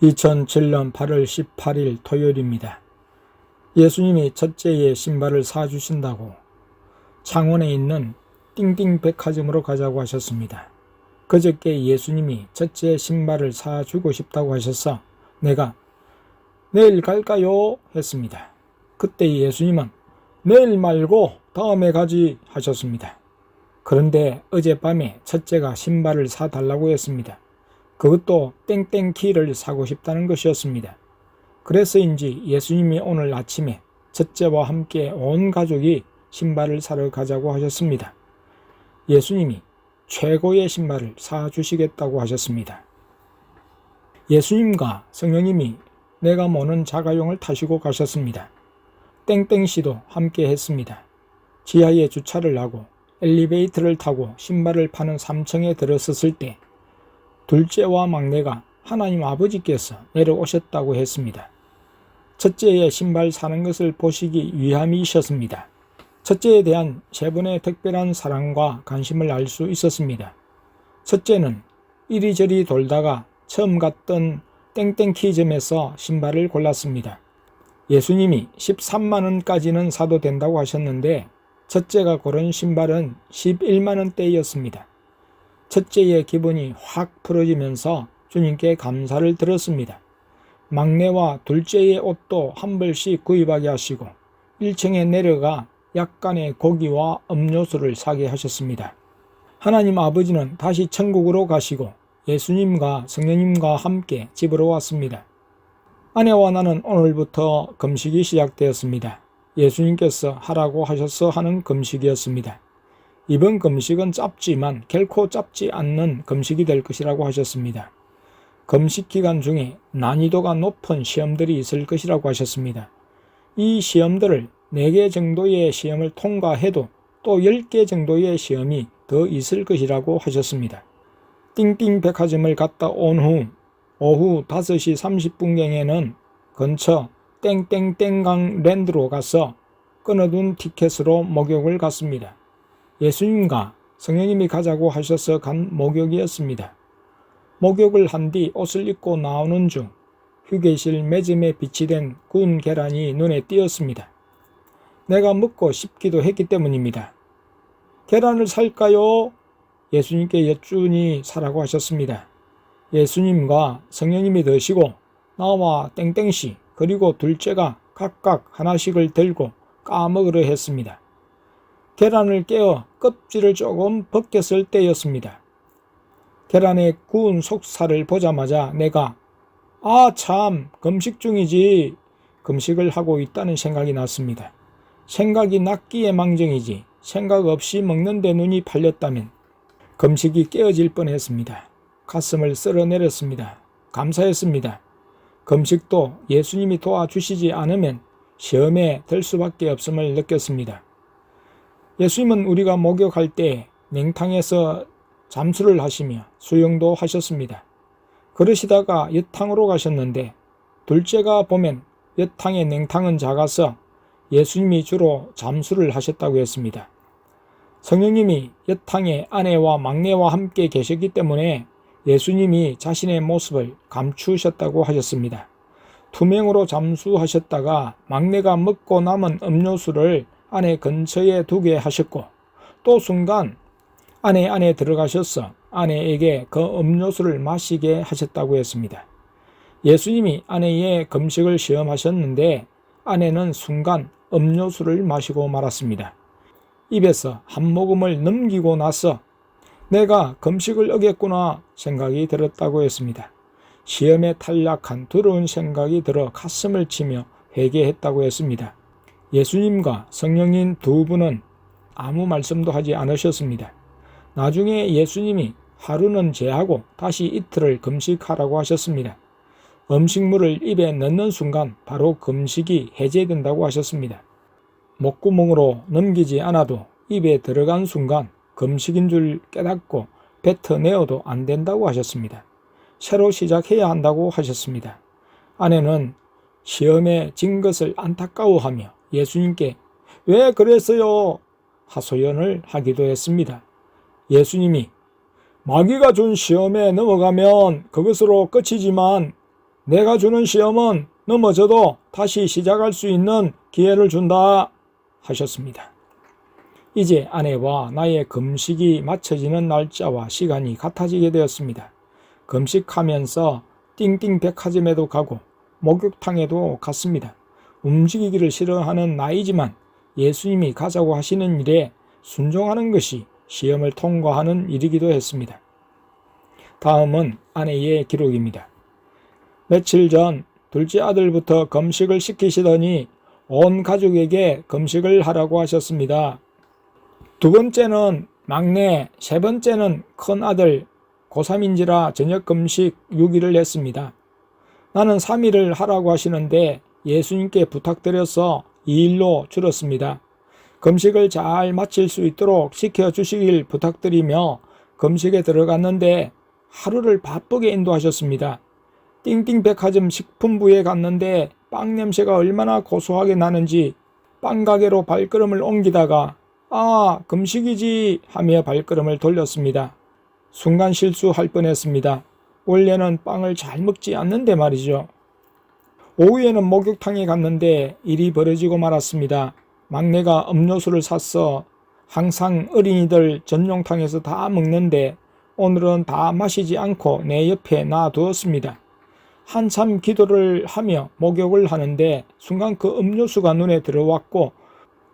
2007년 8월 18일 토요일입니다. 예수님이 첫째의 신발을 사주신다고 창원에 있는 띵띵 백화점으로 가자고 하셨습니다. 그저께 예수님이 첫째 신발을 사주고 싶다고 하셔서 내가 내일 갈까요? 했습니다. 그때 예수님은 내일 말고 다음에 가지 하셨습니다. 그런데 어젯밤에 첫째가 신발을 사달라고 했습니다. 그것도 땡땡키를 사고 싶다는 것이었습니다. 그래서인지 예수님이 오늘 아침에 첫째와 함께 온 가족이 신발을 사러 가자고 하셨습니다. 예수님이 최고의 신발을 사주시겠다고 하셨습니다. 예수님과 성령님이 내가 모는 자가용을 타시고 가셨습니다. 땡땡씨도 함께 했습니다. 지하에 주차를 하고 엘리베이터를 타고 신발을 파는 3층에 들어섰을 때 둘째와 막내가 하나님 아버지께서 내려오셨다고 했습니다. 첫째의 신발 사는 것을 보시기 위함이셨습니다. 첫째에 대한 세 분의 특별한 사랑과 관심을 알 수 있었습니다. 첫째는 이리저리 돌다가 처음 갔던 땡땡키점에서 신발을 골랐습니다. 예수님이 13만 원까지는 사도 된다고 하셨는데 첫째가 고른 신발은 11만 원대였습니다. 첫째의 기분이 확 풀어지면서 주님께 감사를 드렸습니다. 막내와 둘째의 옷도 한 벌씩 구입하게 하시고 1층에 내려가 약간의 고기와 음료수를 사게 하셨습니다. 하나님 아버지는 다시 천국으로 가시고 예수님과 성령님과 함께 집으로 왔습니다. 아내와 나는 오늘부터 금식이 시작되었습니다. 예수님께서 하라고 하셔서 하는 금식이었습니다. 이번 금식은 짧지만 결코 짧지 않는 금식이 될 것이라고 하셨습니다. 금식 기간 중에 난이도가 높은 시험들이 있을 것이라고 하셨습니다. 이 시험들을 4개 정도의 시험을 통과해도 또 10개 정도의 시험이 더 있을 것이라고 하셨습니다. 띵띵 백화점을 갔다 온 후 오후 5시 30분경에는 근처 땡땡땡강 랜드로 가서 끊어둔 티켓으로 목욕을 갔습니다. 예수님과 성령님이 가자고 하셔서 간 목욕이었습니다. 목욕을 한 뒤 옷을 입고 나오는 중 휴게실 매점에 비치된 구운 계란이 눈에 띄었습니다. 내가 먹고 싶기도 했기 때문입니다. 계란을 살까요? 예수님께 여쭈니 사라고 하셨습니다. 예수님과 성령님이 드시고 나와 땡땡씨 그리고 둘째가 각각 하나씩을 들고 까먹으려 했습니다. 계란을 깨어 껍질을 조금 벗겼을 때였습니다. 계란의 구운 속살을 보자마자 내가 참 금식 중이지 금식을 하고 있다는 생각이 났습니다. 생각이 났기에 망정이지 생각 없이 먹는데 눈이 팔렸다면 금식이 깨어질 뻔했습니다. 가슴을 쓸어내렸습니다. 감사했습니다. 금식도 예수님이 도와주시지 않으면 시험에 들 수밖에 없음을 느꼈습니다. 예수님은 우리가 목욕할 때 냉탕에서 잠수를 하시며 수영도 하셨습니다. 그러시다가 엿탕으로 가셨는데 둘째가 보면 엿탕의 냉탕은 작아서 예수님이 주로 잠수를 하셨다고 했습니다. 성령님이 엿탕에 아내와 막내와 함께 계셨기 때문에 예수님이 자신의 모습을 감추셨다고 하셨습니다. 투명으로 잠수하셨다가 막내가 먹고 남은 음료수를 아내 근처에 두게 하셨고 또 순간 아내 안에 들어가셔서 아내에게 그 음료수를 마시게 하셨다고 했습니다. 예수님이 아내의 금식을 시험하셨는데 아내는 순간 음료수를 마시고 말았습니다. 입에서 한 모금을 넘기고 나서 내가 금식을 어겼구나 생각이 들었다고 했습니다. 시험에 탈락한 두려운 생각이 들어 가슴을 치며 회개했다고 했습니다. 예수님과 성령님 두 분은 아무 말씀도 하지 않으셨습니다. 나중에 예수님이 하루는 제하고 다시 이틀을 금식하라고 하셨습니다. 음식물을 입에 넣는 순간 바로 금식이 해제된다고 하셨습니다. 목구멍으로 넘기지 않아도 입에 들어간 순간 금식인 줄 깨닫고 뱉어내어도 안 된다고 하셨습니다. 새로 시작해야 한다고 하셨습니다. 아내는 시험에 진 것을 안타까워하며 예수님께 왜 그랬어요? 하소연을 하기도 했습니다. 예수님이 마귀가 준 시험에 넘어가면 그것으로 끝이지만 내가 주는 시험은 넘어져도 다시 시작할 수 있는 기회를 준다 하셨습니다. 이제 아내와 나의 금식이 맞춰지는 날짜와 시간이 같아지게 되었습니다. 금식하면서 띵띵 백화점에도 가고 목욕탕에도 갔습니다. 움직이기를 싫어하는 나이지만 예수님이 가자고 하시는 일에 순종하는 것이 시험을 통과하는 일이기도 했습니다. 다음은 아내의 기록입니다. 며칠 전 둘째 아들부터 금식을 시키시더니 온 가족에게 금식을 하라고 하셨습니다. 두 번째는 막내, 세 번째는 큰아들, 고3인지라 저녁 금식 6일을 했습니다. 나는 3일을 하라고 하시는데 예수님께 부탁드려서 2일로 줄였습니다. 금식을 잘 마칠 수 있도록 지켜주시길 부탁드리며 금식에 들어갔는데 하루를 바쁘게 인도하셨습니다. 띵띵 백화점 식품부에 갔는데 빵 냄새가 얼마나 고소하게 나는지 빵 가게로 발걸음을 옮기다가 금식이지 하며 발걸음을 돌렸습니다. 순간 실수할 뻔했습니다. 원래는 빵을 잘 먹지 않는데 말이죠. 오후에는 목욕탕에 갔는데 일이 벌어지고 말았습니다. 막내가 음료수를 샀어. 항상 어린이들 전용탕에서 다 먹는데 오늘은 다 마시지 않고 내 옆에 놔두었습니다. 한참 기도를 하며 목욕을 하는데 순간 그 음료수가 눈에 들어왔고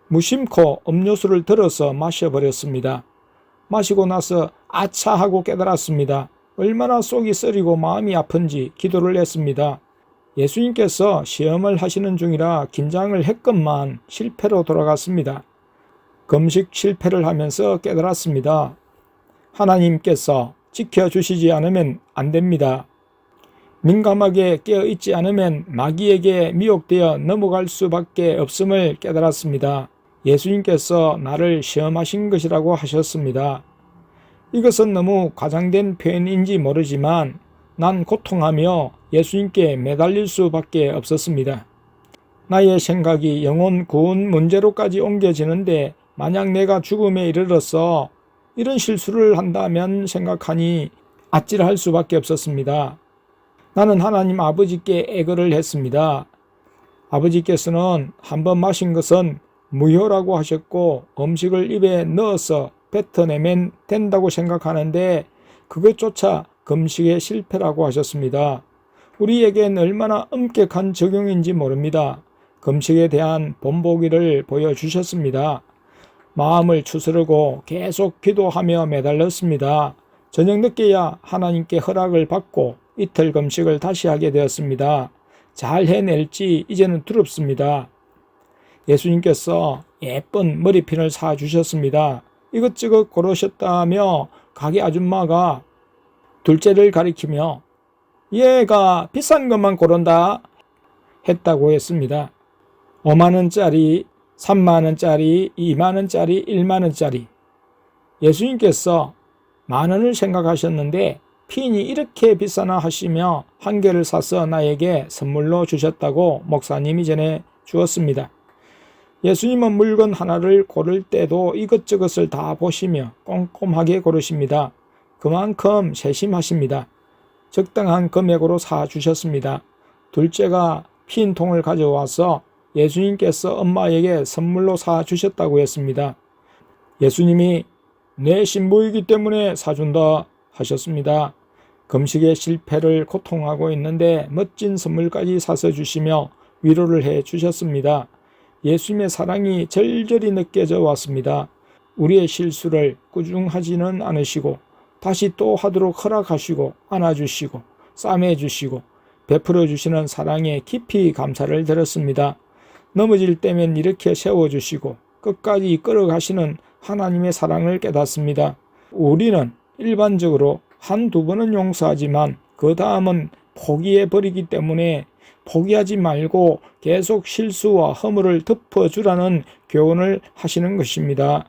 무심코 음료수를 들어서 마셔버렸습니다. 마시고 나서 아차 하고 깨달았습니다. 얼마나 속이 쓰리고 마음이 아픈지 기도를 했습니다. 예수님께서 시험을 하시는 중이라 긴장을 했건만 실패로 돌아갔습니다. 금식 실패를 하면서 깨달았습니다. 하나님께서 지켜주시지 않으면 안 됩니다. 민감하게 깨어있지 않으면 마귀에게 미혹되어 넘어갈 수밖에 없음을 깨달았습니다. 예수님께서 나를 시험하신 것이라고 하셨습니다. 이것은 너무 과장된 표현인지 모르지만 난 고통하며 예수님께 매달릴 수밖에 없었습니다. 나의 생각이 영혼 구원 문제로까지 옮겨지는데 만약 내가 죽음에 이르러서 이런 실수를 한다면 생각하니 아찔할 수밖에 없었습니다. 나는 하나님 아버지께 애걸을 했습니다. 아버지께서는 한번 마신 것은 무효라고 하셨고 음식을 입에 넣어서 뱉어내면 된다고 생각하는데 그것조차 금식의 실패라고 하셨습니다. 우리에겐 얼마나 엄격한 적용인지 모릅니다. 금식에 대한 본보기를 보여주셨습니다. 마음을 추스르고 계속 기도하며 매달렸습니다. 저녁 늦게야 하나님께 허락을 받고 이틀 금식을 다시 하게 되었습니다. 잘 해낼지 이제는 두렵습니다. 예수님께서 예쁜 머리핀을 사주셨습니다. 이것저것 고르셨다며 가게 아줌마가 둘째를 가리키며 얘가 비싼 것만 고른다 했다고 했습니다. 5만원짜리, 3만원짜리, 2만원짜리, 1만원짜리. 예수님께서 만원을 생각하셨는데 핀이 이렇게 비싸나 하시며 한 개를 사서 나에게 선물로 주셨다고 목사님이 전해 주었습니다. 예수님은 물건 하나를 고를 때도 이것저것을 다 보시며 꼼꼼하게 고르십니다. 그만큼 세심하십니다. 적당한 금액으로 사주셨습니다. 둘째가 핀통을 가져와서 예수님께서 엄마에게 선물로 사주셨다고 했습니다. 예수님이 내 신부이기 때문에 사준다 하셨습니다. 금식의 실패를 고통하고 있는데 멋진 선물까지 사서 주시며 위로를 해 주셨습니다. 예수님의 사랑이 절절히 느껴져 왔습니다. 우리의 실수를 꾸중하지는 않으시고 다시 또 하도록 허락하시고 안아주시고 싸매주시고 베풀어 주시는 사랑에 깊이 감사를 드렸습니다. 넘어질 때면 이렇게 세워주시고 끝까지 이끌어가시는 하나님의 사랑을 깨닫습니다. 우리는 일반적으로 한두 번은 용서하지만 그 다음은 포기해버리기 때문에 포기하지 말고 계속 실수와 허물을 덮어주라는 교훈을 하시는 것입니다.